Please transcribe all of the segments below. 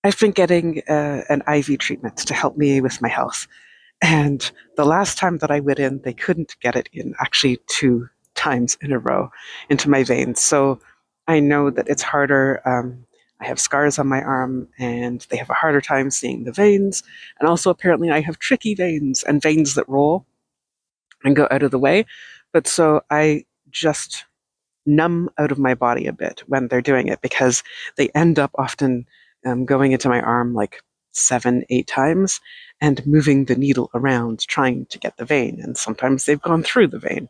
I've been getting an IV treatment to help me with my health. And the last time that I went in, they couldn't get it in, actually 2 times in a row, into my veins. So I know that it's harder. I have scars on my arm, and they have a harder time seeing the veins. And also, apparently, I have tricky veins and veins that roll and go out of the way. But so I just numb out of my body a bit when they're doing it, because they end up often going into my arm like 7, 8 times and moving the needle around trying to get the vein. And sometimes they've gone through the vein.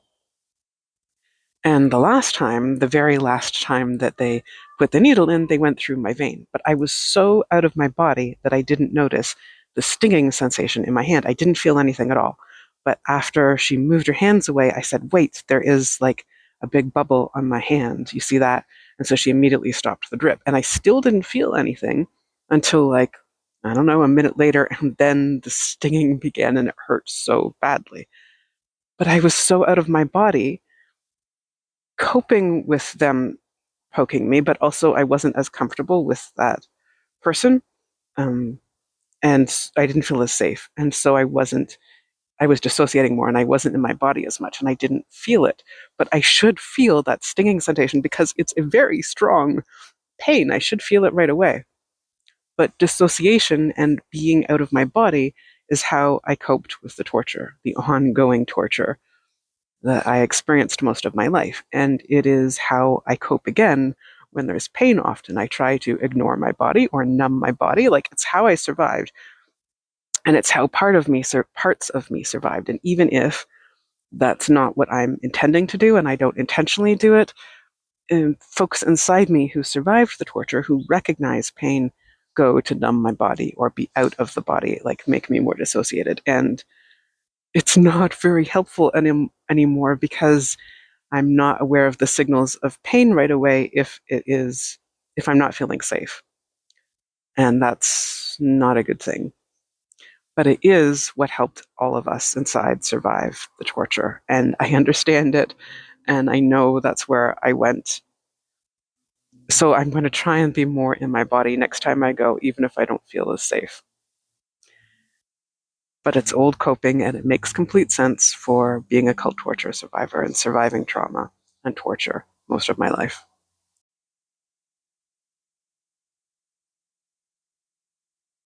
And the last time, the very last time that they put the needle in, they went through my vein. But I was so out of my body that I didn't notice the stinging sensation in my hand. I didn't feel anything at all. But after she moved her hands away, I said, wait, there is like a big bubble on my hand. You see that? And so she immediately stopped the drip. And I still didn't feel anything until, like, I don't know, a minute later. And then the stinging began, and it hurt so badly. But I was so out of my body coping with them poking me, but also I wasn't as comfortable with that person. Um, and I didn't feel as safe. And so I was dissociating more, and I wasn't in my body as much, and I didn't feel it. But I should feel that stinging sensation because it's a very strong pain. I should feel it right away. But dissociation and being out of my body is how I coped with the torture, the ongoing torture that I experienced most of my life. And it is how I cope again when there's pain often. I try to ignore my body or numb my body. Like, it's how I survived. And it's how parts of me survived. And even if that's not what I'm intending to do and I don't intentionally do it, folks inside me who survived the torture, who recognize pain, go to numb my body or be out of the body, like make me more dissociated. And it's not very helpful anymore, because I'm not aware of the signals of pain right away if I'm not feeling safe. And that's not a good thing. But it is what helped all of us inside survive the torture. And I understand it. And I know that's where I went. So I'm going to try and be more in my body next time I go, even if I don't feel as safe. But it's old coping, and it makes complete sense for being a cult torture survivor and surviving trauma and torture most of my life.